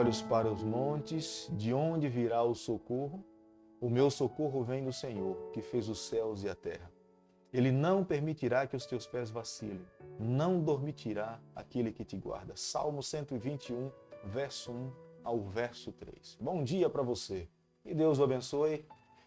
olhos para os montes, de onde virá o socorro? O meu socorro vem do Senhor, que fez os céus e a terra. Ele não permitirá que os teus pés vacilem, não dormitirá aquele que te guarda. Salmo 121, verso 1 ao verso 3. Bom dia para você. Que Deus o abençoe,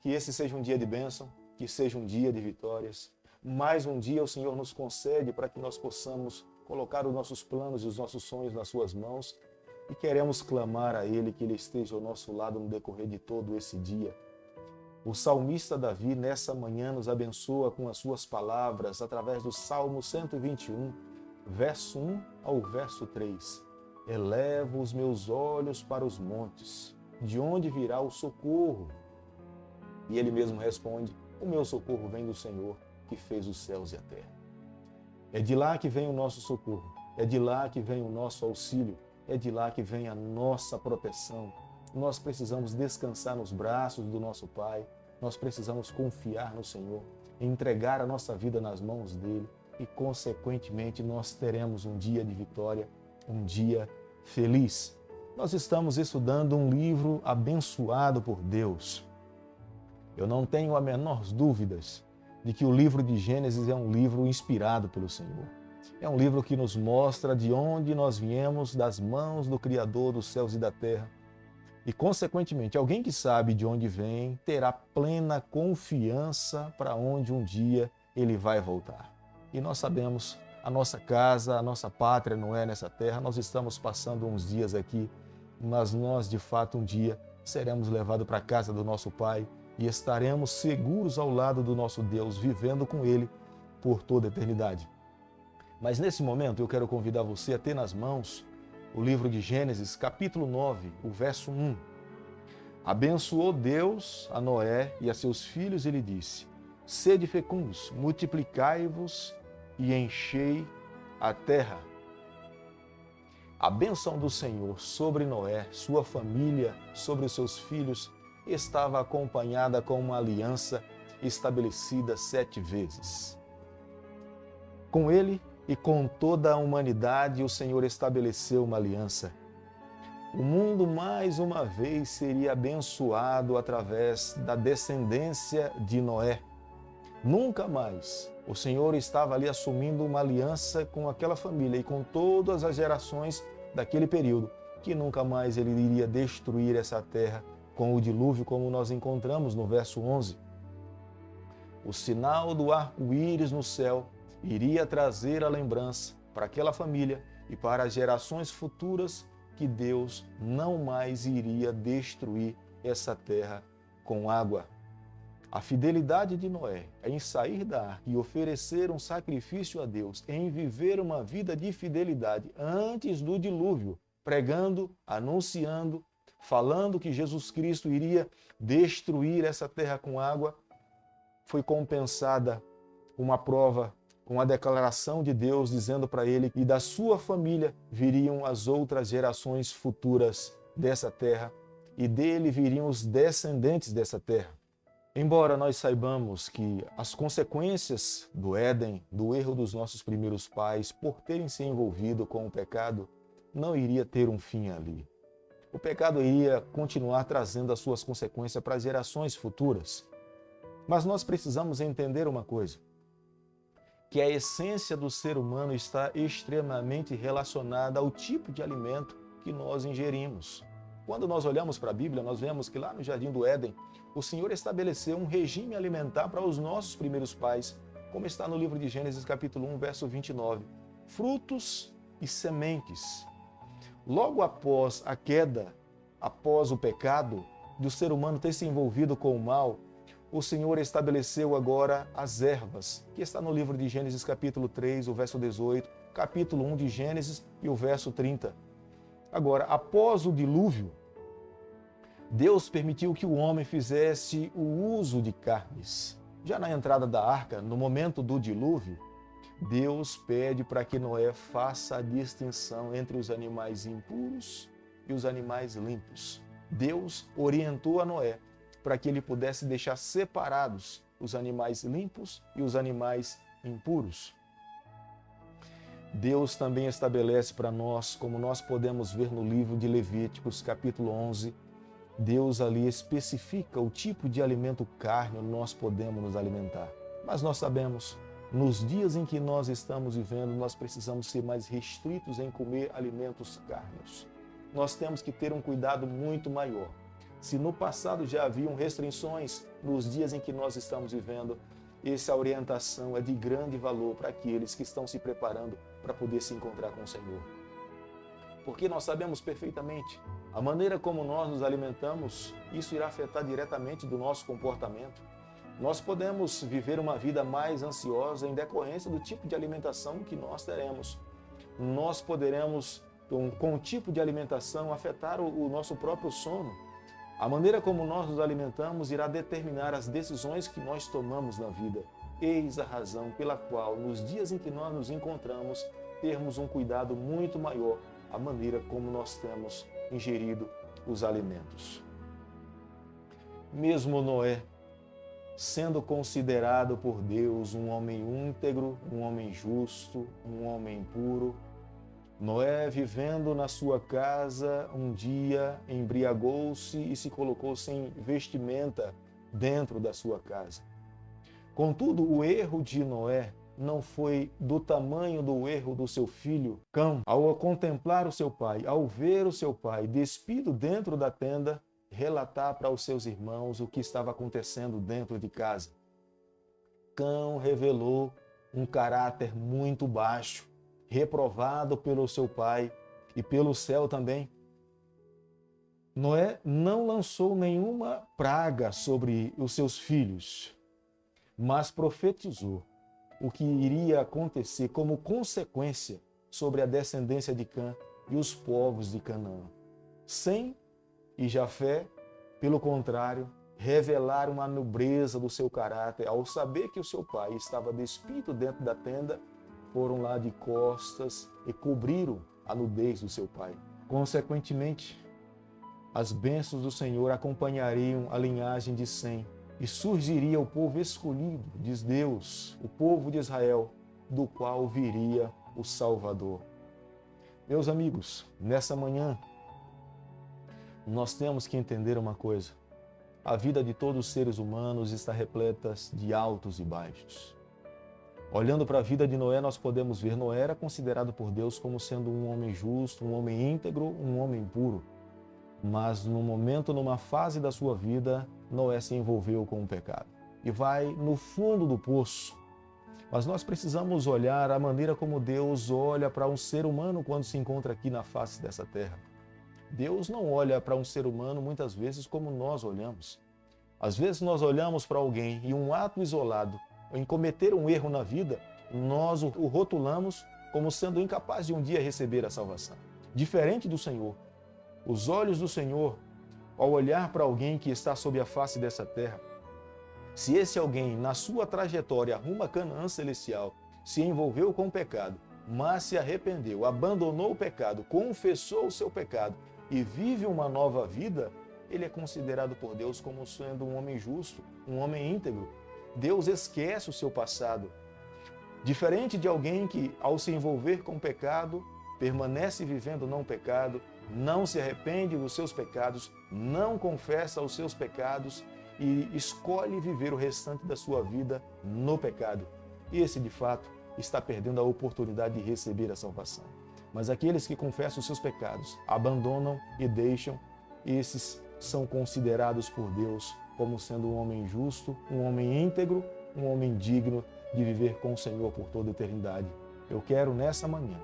que esse seja um dia de bênção, que seja um dia de vitórias. Mais um dia o Senhor nos concede para que nós possamos colocar os nossos planos e os nossos sonhos nas suas mãos e queremos clamar a Ele que Ele esteja ao nosso lado no decorrer de todo esse dia. O salmista Davi, nessa manhã, nos abençoa com as suas palavras através do Salmo 121, verso 1 ao verso 3. Elevo os meus olhos para os montes, de onde virá o socorro? E ele mesmo responde, o meu socorro vem do Senhor, que fez os céus e a terra. É de lá que vem o nosso socorro, é de lá que vem o nosso auxílio, é de lá que vem a nossa proteção. Nós precisamos descansar nos braços do nosso Pai, nós precisamos confiar no Senhor, entregar a nossa vida nas mãos dEle e, consequentemente, nós teremos um dia de vitória, um dia feliz. Nós estamos estudando um livro abençoado por Deus. Eu não tenho a menor dúvidas de que o livro de Gênesis é um livro inspirado pelo Senhor. É um livro que nos mostra de onde nós viemos, das mãos do Criador dos céus e da terra. E, consequentemente, alguém que sabe de onde vem terá plena confiança para onde um dia ele vai voltar. E nós sabemos, a nossa casa, a nossa pátria não é nessa terra, nós estamos passando uns dias aqui, mas nós, de fato, um dia seremos levados para a casa do nosso Pai e estaremos seguros ao lado do nosso Deus, vivendo com Ele por toda a eternidade. Mas nesse momento eu quero convidar você a ter nas mãos o livro de Gênesis, capítulo 9, o verso 1. Abençoou Deus a Noé e a seus filhos e lhe disse, sede fecundos, multiplicai-vos e enchei a terra. A bênção do Senhor sobre Noé, sua família, sobre os seus filhos, estava acompanhada com uma aliança estabelecida 7 vezes. Com ele e com toda a humanidade, o Senhor estabeleceu uma aliança. O mundo, mais uma vez, seria abençoado através da descendência de Noé. Nunca mais o Senhor estava ali assumindo uma aliança com aquela família e com todas as gerações daquele período, que nunca mais ele iria destruir essa terra com o dilúvio, como nós encontramos no verso 11. O sinal do arco-íris no céu iria trazer a lembrança para aquela família e para as gerações futuras que Deus não mais iria destruir essa terra com água. A fidelidade de Noé em sair da arca e oferecer um sacrifício a Deus, em viver uma vida de fidelidade antes do dilúvio, pregando, anunciando, falando que Jesus Cristo iria destruir essa terra com água, foi compensada uma prova, com a declaração de Deus dizendo para ele que da sua família viriam as outras gerações futuras dessa terra e dele viriam os descendentes dessa terra. Embora nós saibamos que as consequências do Éden, do erro dos nossos primeiros pais, por terem se envolvido com o pecado, não iria ter um fim ali. O pecado iria continuar trazendo as suas consequências para as gerações futuras. Mas nós precisamos entender uma coisa, que a essência do ser humano está extremamente relacionada ao tipo de alimento que nós ingerimos. Quando nós olhamos para a Bíblia, nós vemos que lá no Jardim do Éden, o Senhor estabeleceu um regime alimentar para os nossos primeiros pais, como está no livro de Gênesis capítulo 1, verso 29. Frutos e sementes. Logo após a queda, após o pecado, do ser humano ter se envolvido com o mal, o Senhor estabeleceu agora as ervas, que está no livro de Gênesis capítulo 3, o verso 18, capítulo 1 de Gênesis e o verso 30. Agora, após o dilúvio, Deus permitiu que o homem fizesse o uso de carnes. Já na entrada da arca, no momento do dilúvio, Deus pede para que Noé faça a distinção entre os animais impuros e os animais limpos. Deus orientou a Noé para que ele pudesse deixar separados os animais limpos e os animais impuros. Deus também estabelece para nós, como nós podemos ver no livro de Levíticos, capítulo 11, Deus ali especifica o tipo de alimento carne nós podemos nos alimentar. Mas nós sabemos, nos dias em que nós estamos vivendo, nós precisamos ser mais restritos em comer alimentos carnes. Nós temos que ter um cuidado muito maior. Se no passado já haviam restrições, nos dias em que nós estamos vivendo, essa orientação é de grande valor para aqueles que estão se preparando para poder se encontrar com o Senhor. Porque nós sabemos perfeitamente, a maneira como nós nos alimentamos, isso irá afetar diretamente do nosso comportamento. Nós podemos viver uma vida mais ansiosa em decorrência do tipo de alimentação que nós teremos. Nós poderemos, com o tipo de alimentação, afetar o nosso próprio sono. A maneira como nós nos alimentamos irá determinar as decisões que nós tomamos na vida. Eis a razão pela qual, nos dias em que nós nos encontramos, termos um cuidado muito maior a maneira como nós temos ingerido os alimentos. Mesmo Noé, sendo considerado por Deus um homem íntegro, um homem justo, um homem puro, Noé, vivendo na sua casa, um dia embriagou-se e se colocou sem vestimenta dentro da sua casa. Contudo, o erro de Noé não foi do tamanho do erro do seu filho Cão. Ao contemplar o seu pai, ao ver o seu pai despido dentro da tenda, relatar para os seus irmãos o que estava acontecendo dentro de casa. Cão revelou um caráter muito baixo, reprovado pelo seu pai e pelo céu também. Noé não lançou nenhuma praga sobre os seus filhos, mas profetizou o que iria acontecer como consequência sobre a descendência de Cã e os povos de Canaã. Sem e Jafé, pelo contrário, revelaram a nobreza do seu caráter ao saber que o seu pai estava despido dentro da tenda, foram lá de costas e cobriram a nudez do seu pai. Consequentemente, as bênçãos do Senhor acompanhariam a linhagem de Sem, e surgiria o povo escolhido, diz Deus, o povo de Israel, do qual viria o Salvador. Meus amigos, nessa manhã, nós temos que entender uma coisa. A vida de todos os seres humanos está repleta de altos e baixos. Olhando para a vida de Noé, nós podemos ver Noé era considerado por Deus como sendo um homem justo, um homem íntegro, um homem puro. Mas num momento, numa fase da sua vida, Noé se envolveu com o pecado e vai no fundo do poço. Mas nós precisamos olhar a maneira como Deus olha para um ser humano quando se encontra aqui na face dessa terra. Deus não olha para um ser humano muitas vezes como nós olhamos. Às vezes nós olhamos para alguém e um ato isolado, em cometer um erro na vida, nós o rotulamos como sendo incapaz de um dia receber a salvação. Diferente do Senhor. Os olhos do Senhor, ao olhar para alguém que está sob a face dessa terra, se esse alguém, na sua trajetória rumo a Canaã celestial, se envolveu com o pecado, mas se arrependeu, abandonou o pecado, confessou o seu pecado e vive uma nova vida, ele é considerado por Deus como sendo um homem justo, um homem íntegro. Deus esquece o seu passado. Diferente de alguém que, ao se envolver com o pecado, permanece vivendo não pecado, não se arrepende dos seus pecados, não confessa os seus pecados e escolhe viver o restante da sua vida no pecado. Esse, de fato, está perdendo a oportunidade de receber a salvação. Mas aqueles que confessam os seus pecados, abandonam e deixam, esses são considerados por Deus como sendo um homem justo, um homem íntegro, um homem digno de viver com o Senhor por toda a eternidade. Eu quero, nessa manhã,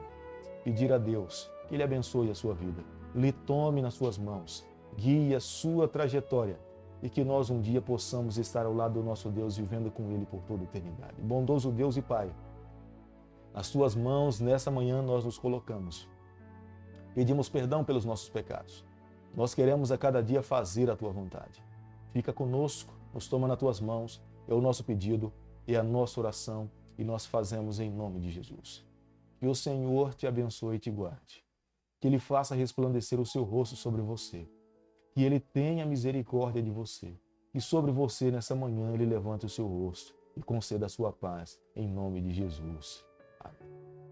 pedir a Deus que Ele abençoe a sua vida, lhe tome nas suas mãos, guie a sua trajetória e que nós um dia possamos estar ao lado do nosso Deus vivendo com Ele por toda a eternidade. Bondoso Deus e Pai, nas tuas mãos nessa manhã nós nos colocamos. Pedimos perdão pelos nossos pecados. Nós queremos a cada dia fazer a tua vontade. Fica conosco, nos toma nas tuas mãos, é o nosso pedido, é a nossa oração e nós fazemos em nome de Jesus. Que o Senhor te abençoe e te guarde. Que Ele faça resplandecer o seu rosto sobre você. Que Ele tenha misericórdia de você. E sobre você nessa manhã Ele levante o seu rosto e conceda a sua paz em nome de Jesus. Amém.